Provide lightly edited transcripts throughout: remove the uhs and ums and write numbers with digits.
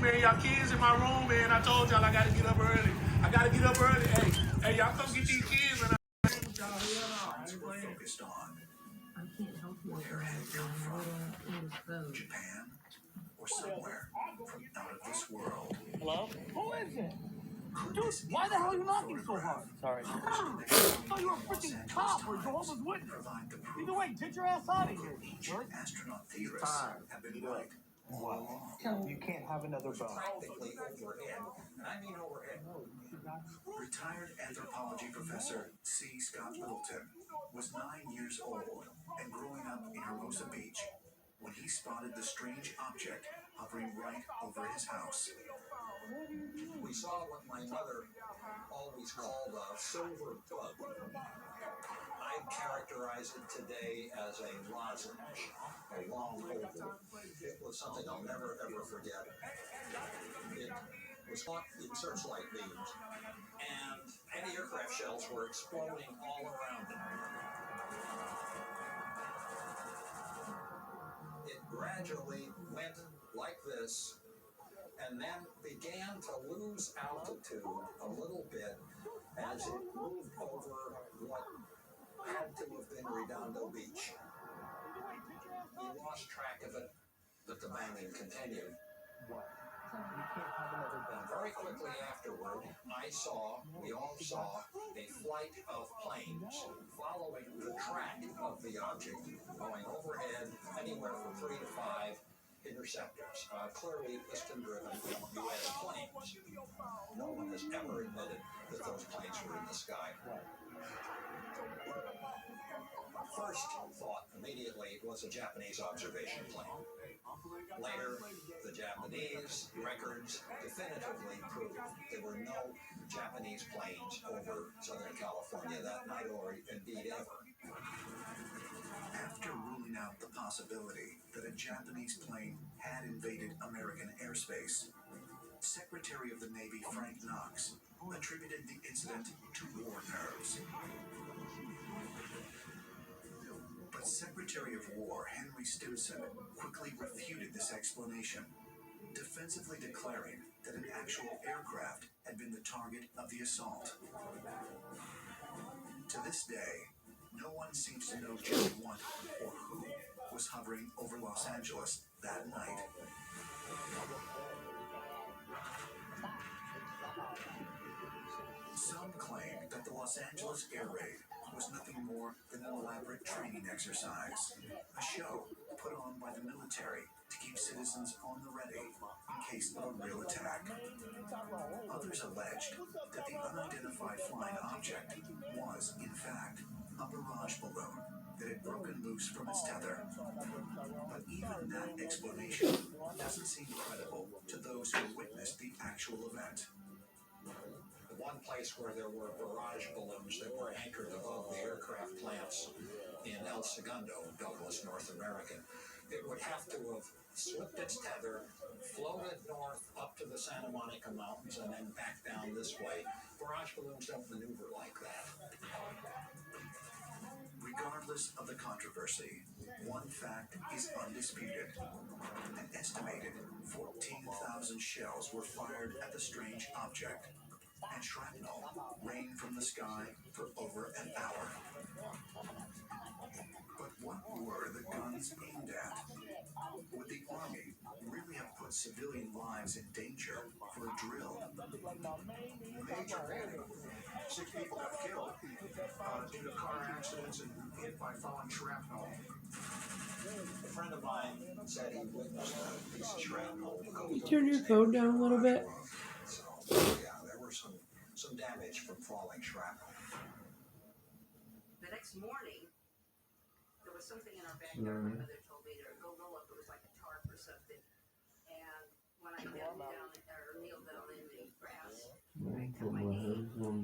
man. Y'all kids in my room, man. I told y'all I gotta get up early. I gotta get up early. Hey, y'all come get these kids, man. Y'all hell no. I ain't playing. Focused on where had it come from? Japan or somewhere from out of this world? Hello? Who is it? Dude, Why the hell are you knocking so hard? Sorry. I thought you were a freaking cop or Jehovah's Witness. Either way, get your ass out of here. Ancient astronaut theorists have been right all along. You can't have another bone. Practically overhead, and I mean overhead. Retired anthropology professor C. Scott Littleton was 9 years old and growing up in Hermosa Beach when he spotted the strange object hovering right over his house. We saw what my mother always called a silver bug. I characterize it today as a lozenge, a long oval. It was something I'll never ever forget. It was caught in searchlight beams, and anti-aircraft shells were exploding all around it. It gradually went like this, and then began to lose altitude a little bit as it moved over what had to have been Redondo Beach. We lost track of it, but the banging continued. You can't have another bone. Very quickly afterward, we all saw a flight of planes following the track of the object, going overhead anywhere from 3 to 5 interceptors, clearly piston-driven U.S. planes. No one has ever admitted that those planes were in the sky. First thought immediately was a Japanese observation plane. Later, the Japanese records definitively proved there were no Japanese planes over Southern California that night or indeed ever. After ruling out the possibility that a Japanese plane had invaded American airspace, Secretary of the Navy Frank Knox attributed the incident to war nerves. But Secretary of War Henry Stimson quickly refuted this explanation, defensively declaring that an actual aircraft had been the target of the assault. To this day, no one seems to know just what or who was hovering over Los Angeles that night. Some claim that the Los Angeles air raid was nothing more than an elaborate training exercise, a show put on by the military to keep citizens on the ready in case of a real attack. Others alleged that the unidentified flying object was, in fact, a barrage balloon that had broken loose from its tether. But even that explanation doesn't seem credible to those who witnessed the actual event. The one place where there were barrage balloons that were anchored above the aircraft plants in El Segundo, Douglas, North America, it would have to have slipped its tether, floated north up to the Santa Monica Mountains, and then back down this way. Barrage balloons don't maneuver like that. Regardless of the controversy, one fact is undisputed. An estimated 14,000 shells were fired at the strange object, and shrapnel rained from the sky for over an hour. But what were the guns aimed at? Would the Army really have put civilian lives in danger for a drill? Major panic. 6 people got killed due to car accidents and hit by falling shrapnel. A friend of mine said he witnessed a piece of shrapnel. You turn your phone down a little bit. So, yeah, there were some damage from falling shrapnel. The next morning, there was something in our backyard. My mother told me to go roll up. It was like a tarp or something. And when I knelt down in the grass, I cut my knee. I've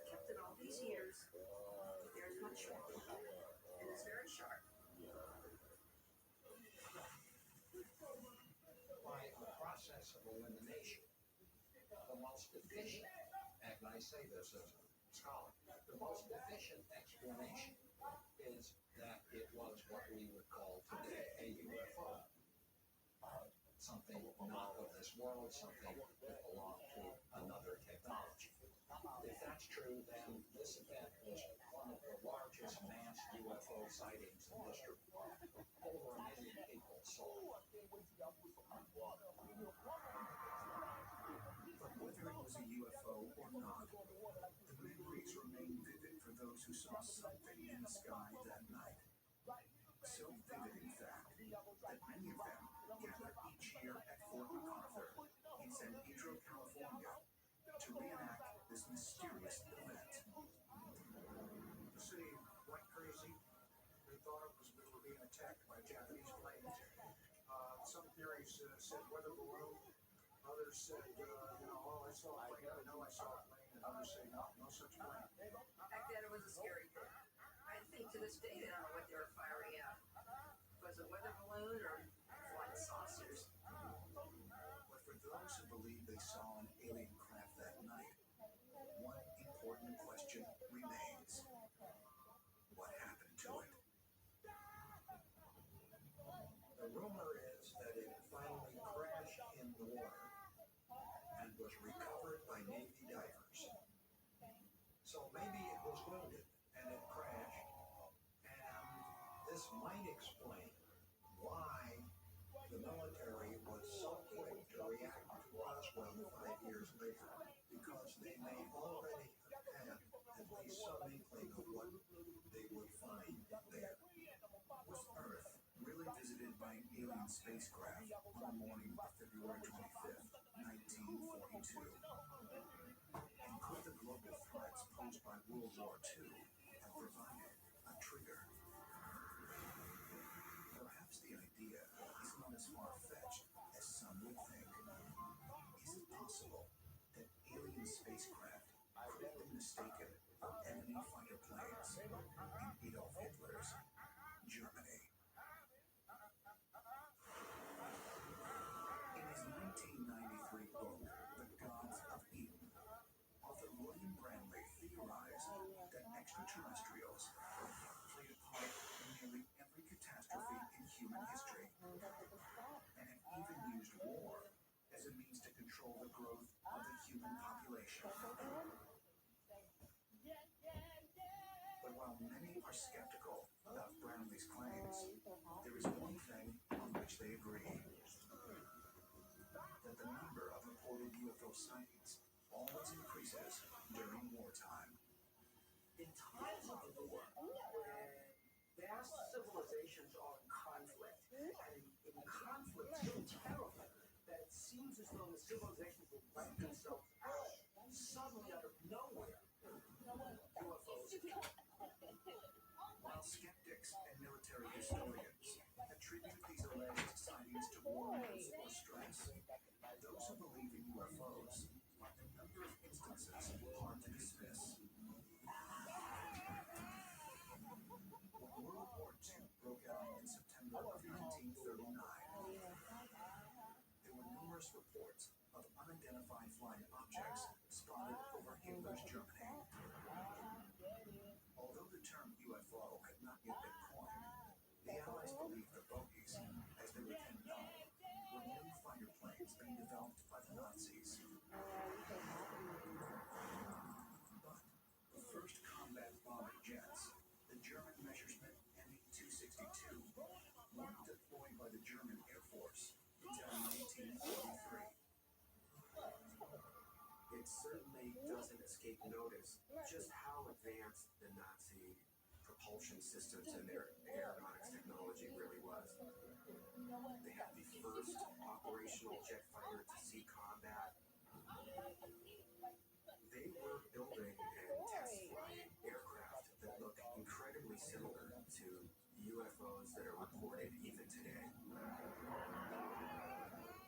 kept it all these years. There's my shrapnel, and it's very sharp. By a process of elimination, the most efficient, and I say this as a scholar, the most efficient explanation is that it was what we would call today a UFO. something not of this world, something that belonged to another technology. If that's true, then this event was one of the largest mass UFO sightings in history. Over 1 million people saw it. But whether it was a UFO or not, the memories remain vivid for those who saw something in the sky that night. So vivid, in fact, that many of them gather each year at Fort MacArthur in San Pedro, California, to reenact this mysterious event. The city went crazy. They thought we were being attacked by Japanese planes. Some theories said weather balloon. Others said, oh, I saw a plane. I know I saw a plane. And others say, no, no such plane. Back then, it was a scary thing. I think to this day, they don't know what they were firing at. Was it weather balloon or flying saucers? But for those who believe they saw an alien craft that night, one important question remains. What happened to it? The rumor is that it finally crashed in the water and was recovered by Navy divers. So maybe it was wounded and it crashed, and this might explain why the military was so quick to react to Roswell 5 years later, because they may already have had at least some inkling of what they would find there. Was Earth really visited by an alien spacecraft on the morning of February 25th, 1942? And could the global threats posed by World War II have provided a trigger? Perhaps the idea is not as far-fetched as some would think. Is it possible that alien spacecraft could have been mistaken for enemy fighter planes in Adolf Hitler's Germany? In his 1993 book, The Gods of Eden, author William Branley theorized that extraterrestrials played a part in nearly every catastrophe in human history, and have even used war as a means to control the growth of the human population. But while many are skeptical about Branley's claims, there is one thing on which they agree: that the number of reported UFO sightings always increases during wartime. In times of war, when vast civilizations are in conflict, and in conflict so terrible that it seems as though the civilizations will wipe themselves out, suddenly out of nowhere, UFOs appear. While skeptics and military historians attribute these alleged sightings to warnings or stress, those who believe in UFOs find a number of instances hard to dismiss. When World War II broke out in September of 1939, there were numerous reports of unidentified flying objects spotted over Hitler's Germany. Although the term UFO had not yet been coined, the Allies believed the bogies, as they were then known, were new fighter planes being developed by the Nazis. But the first combat bomber jets, the German Messerschmitt Me-262, weren't deployed by the German Air Force until 1943. It certainly doesn't escape notice just how advanced the Nazi propulsion systems and their aeronautics technology really was. They had the first operational jet fighter to see combat. They were building and test flying aircraft that look incredibly similar to UFOs that are reported even today.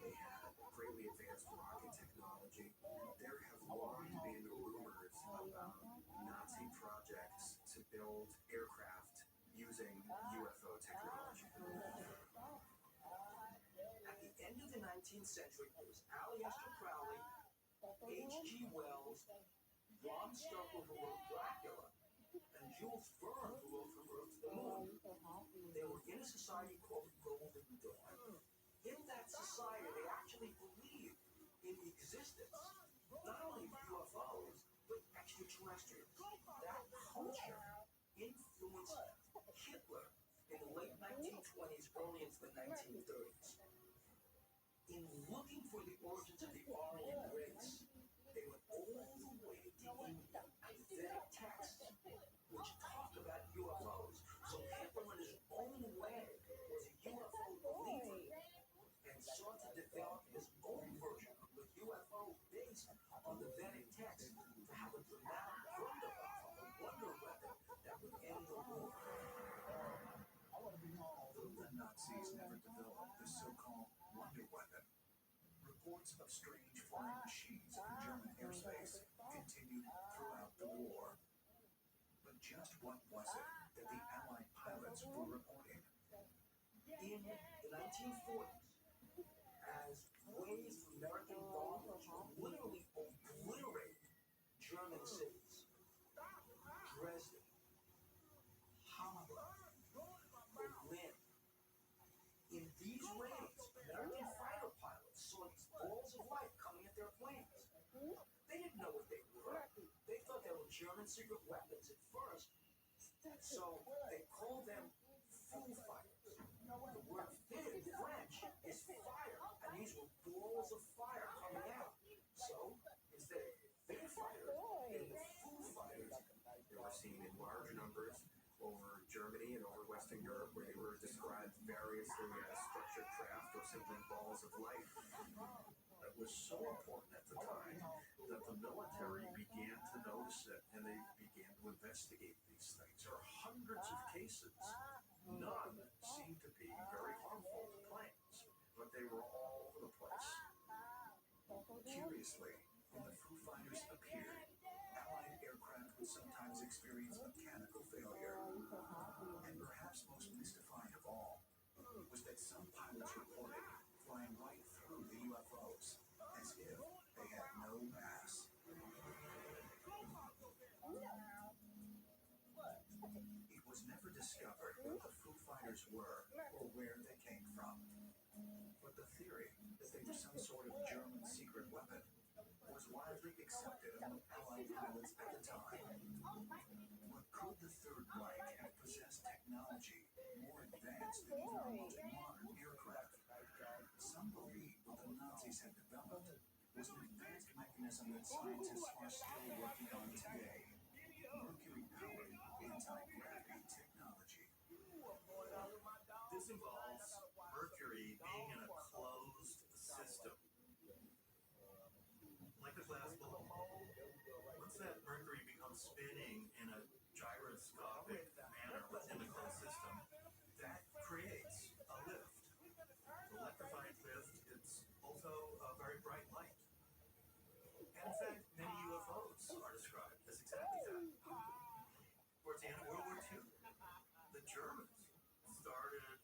They had greatly advanced rocket technology. There have long been rumors about Nazi projects to build aircraft using UFO technology. At the end of the 19th century, there was Aleister Crowley, H.G. Wells, Bram Stoker, who wrote Dracula, and Jules Verne, who wrote From Earth to the Moon. They were in a society called the Golden Dawn. In that society, they actually existence, not only UFOs, but extraterrestrials. That culture influenced Hitler in the late 1920s, early into the 1930s. In looking for the origins of the Aryan race, they went all the way to India and Vedic texts, which talk about UFOs. So Hitler, in his own way, was a UFO believer and sought to develop his own version of the UFO based on the Vedic text to have a dramatic wunderwaffe, a wonder weapon that would end the war. Although the Nazis never developed the so-called wonder weapon, reports of strange flying machines in German airspace continued throughout the war. But just what was it that the Allied pilots were reporting? In the 1940s, as waves of American bombers literally obliterated German cities, Dresden, Hamburg, Berlin. In these raids, American fighter pilots saw these balls of light coming at their planes. They didn't know what they were. They thought they were German secret weapons at first, so they called them Foo Fighters. The word "feu" in French is fire, and these were balls of fire coming out. So, instead of Foo Fighters, they were Foo Fighters. They were seen in large numbers over Germany and over Western Europe, where they were described variously as structured craft or simply balls of light. It was so important at the time that the military began to notice it, and they began to investigate these things. There are hundreds of cases. None seemed to be very harmful to planes, but they were all over the place. Curiously, when the Foo Fighters appeared, Allied aircraft would sometimes experience mechanical failure. And perhaps most mystifying of all was that some pilots reported flying right through the UFOs as if they had no mass. It was never discovered what the Foo Fighters were or where they came from. But the theory that they were some sort of German secret weapon was widely accepted among Allied pilots at the time. But could the Third Reich have possessed technology more advanced than even modern aircraft? Some believe what the Nazis had developed was an advanced mechanism that scientists are still working on today. Mercury-powered anti-gravity technology. This involves Mercury being in a closed system, like a glass ball. Once that Mercury becomes spinning in a gyroscopic manner within the closed system, that creates a lift. Electrified lift, it's also a very bright light. And in fact, many UFOs are described as exactly that. Towards the end of World War II, the Germans started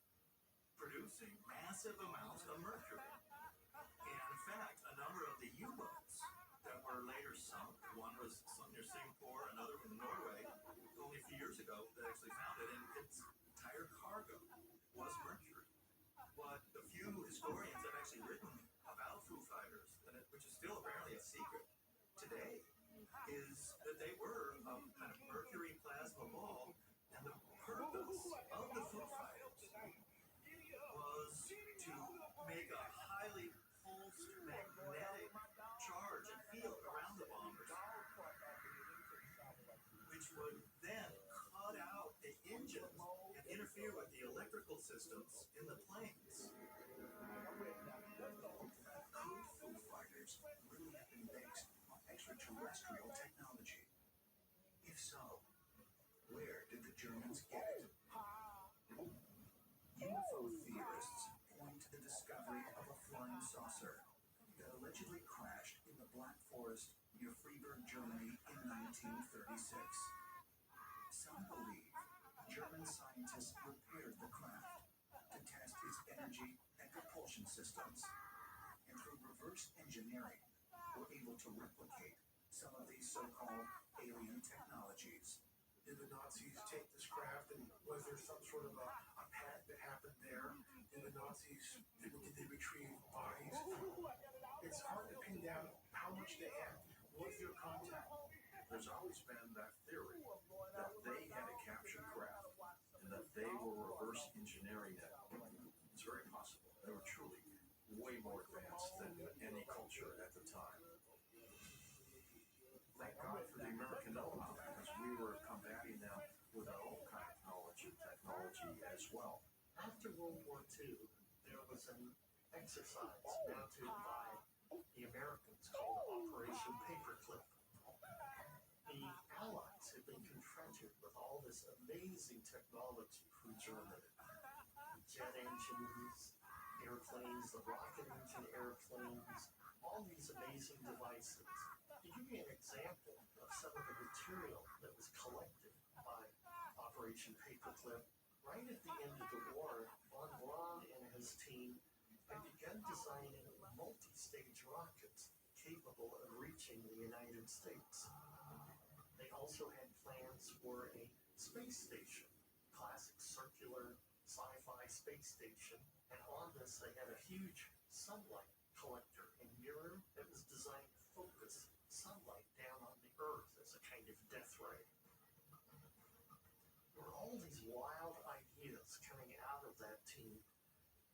producing massive amounts of mercury. And in fact, a number of the U-boats that were later sunk, one was sunk near Singapore, another in Norway, only a few years ago, they actually found it, and its entire cargo was mercury. What the few historians have actually written about Foo Fighters, which is still apparently a secret today, is that they were a kind of mercury plasma ball, and the purpose of the Foo Fighters was to make a highly pulsed magnetic charge and field around the bombers, which would then cut out the engines and interfere with the electrical systems in the planes. Could Foo Fighters really have been based on extraterrestrial technology? If so, where did the Germans get it? UFO theorists point to the discovery of a flying saucer that allegedly crashed in the Black Forest near Freiburg, Germany in 1936. Some believe German scientists repaired the craft to test its energy and propulsion systems, and through reverse engineering were able to replicate some of these so-called alien technologies. Did the Nazis take this craft, and was there some sort of a pad that happened there? Did the Nazis, did they retrieve bodies? It's hard to pin down there's always been that theory that they had a captured craft and that they were reverse engineering it. It's very possible. They were truly way more advanced than any culture at the time. Thank God for the American know-how, because we were combating them with our own kind of knowledge and technology as well. After World War II, there was an exercise mounted by the Americans called Operation Paperclip. The Allies had been confronted with all this amazing technology from Germany. Jet engines, airplanes, the rocket engine airplanes, all these amazing devices. To give you an example of some of the material that was collected by Operation Paperclip, right at the end of the war, von Braun and his team had begun designing multi-stage rockets capable of reaching the United States. They also had plans for a space station, classic circular sci-fi space station, and on this they had a huge sunlight collector and mirror that was designed to focus sunlight down on the Earth as a kind of death ray. There were all these wild ideas coming out of that team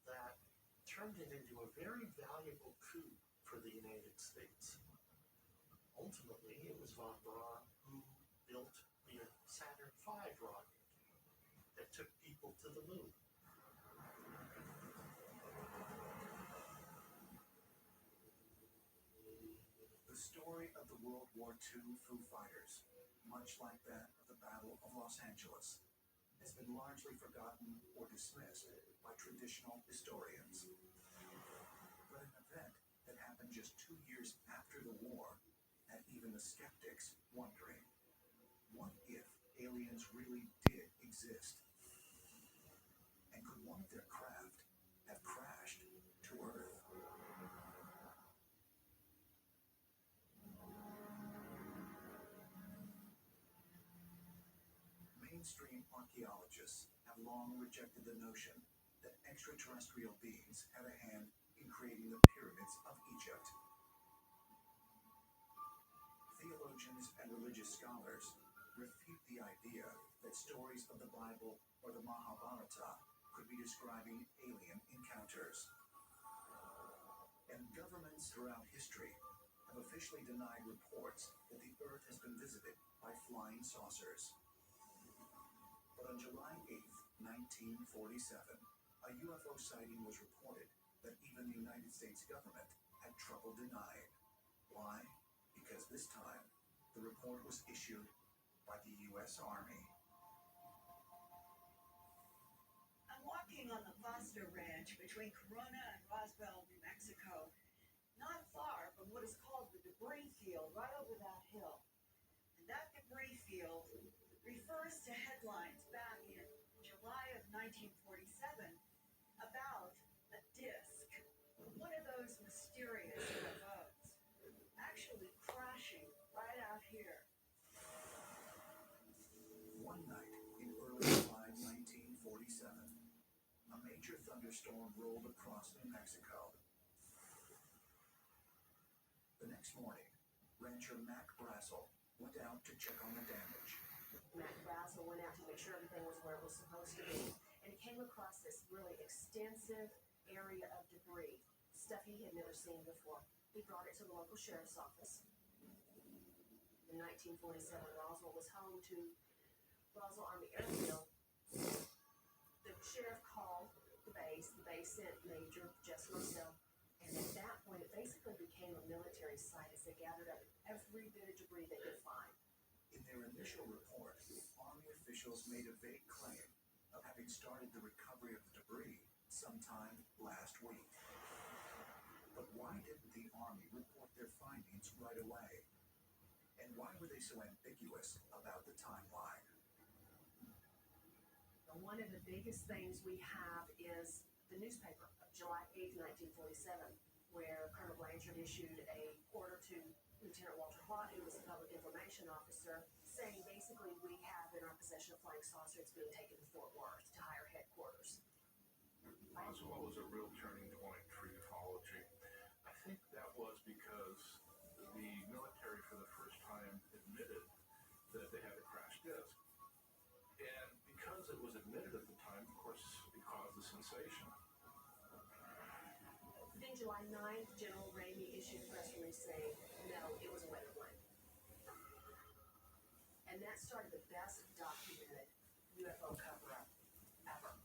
that turned it into a very valuable coup for the United States. Ultimately, it was von Braun who built the Saturn V rocket that took people to the moon. The story of the World War II Foo Fighters, much like that of the Battle of Los Angeles, has been largely forgotten or dismissed by traditional historians. But an event that happened just 2 years after the war had even the skeptics wondering, what if aliens really did exist? And could one of their craft have crashed to Earth? Mainstream archaeologists have long rejected the notion that extraterrestrial beings had a hand in creating the pyramids of Egypt. Theologians and religious scholars refute the idea that stories of the Bible or the Mahabharata could be describing alien encounters. And governments throughout history have officially denied reports that the Earth has been visited by flying saucers. But on July 8th, 1947, a UFO sighting was reported that even the United States government had trouble denying. Why? Because this time, the report was issued by the U.S. Army. I'm walking on the Foster Ranch between Corona and Roswell, New Mexico, not far from what is called the debris field right over that hill. And that debris field refers to headlines back in July of 1947 about a disc, one of those mysterious UFOs, actually crashing right out here. One night in early July 1947, a major thunderstorm rolled across New Mexico. The next morning, rancher Mac Brazel went out to check on the damage. Mac Brazel went out to make sure everything was where it was supposed to be, and he came across this really extensive area of debris, stuff he had never seen before. He brought it to the local sheriff's office. In 1947, Roswell was home to Roswell Army Airfield. The sheriff called the base sent Major Jess Marcel, and at that point it basically became a military site as they gathered up every bit of debris they could find. In their initial report, Army officials made a vague claim of having started the recovery of the debris sometime last week. But why didn't the Army report their findings right away? And why were they so ambiguous about the timeline? One of the biggest things we have is the newspaper of July 8th, 1947, where Colonel Blanchard issued a order to Lieutenant Walter Plott, who was a public information officer, saying basically we have in our possession a flying saucer. It's being taken to Fort Worth to higher headquarters. Roswell was a real turning point for ufology. I think that was because the military for the first time admitted sensation. Then July 9th, General Ramey issued a press release saying, no, it was a weather balloon. And that started the best documented UFO cover-up ever.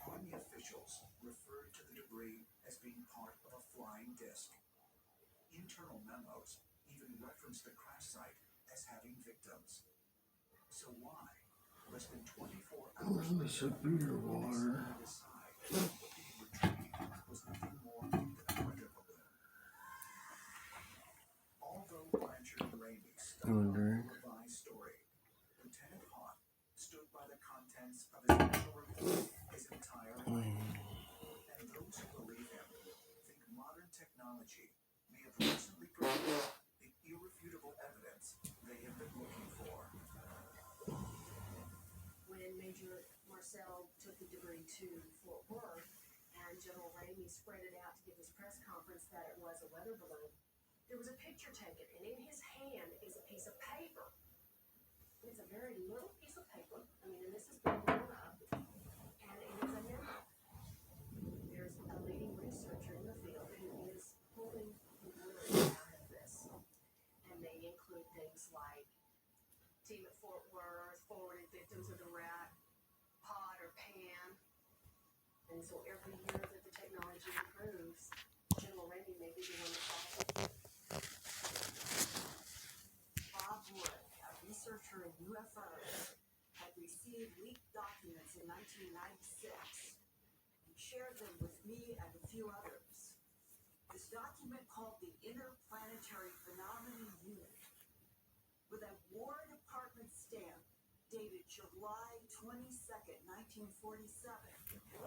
Army officials referred to the debris as being part of a flying disc. Internal memos even referenced the crash site as having victims. So why, less than 24 hours later, did they suddenly decide that what they retrieved was nothing more than a weather balloon? Although Blanchard and Ramey studied the revised story, Lieutenant Haught stood by the contents of his initial report his entire life. And those who believe him think modern technology may have recently produced the irrefutable evidence they have been looking for. When Major Marcel took the debris to Fort Worth and General Ramey spread it out to give his press conference that it was a weather balloon, there was a picture taken, and in his hand is a piece of paper. It's a very little piece of paper. I mean, and this has been blown up, and it is a memo. There's a leading researcher in the field who is pulling the words out of this, and they include things like team at Fort Worth, forwarded victims of the rat, pod or pan. And so every year that the technology improves, General Ramey may be the one to follow. Bob Wood, a researcher in UFOs, had received leaked documents in 1996 and shared them with me and a few others. This document called the Interplanetary Phenomenon Unit, with a War Department stamp dated July 22nd, 1947,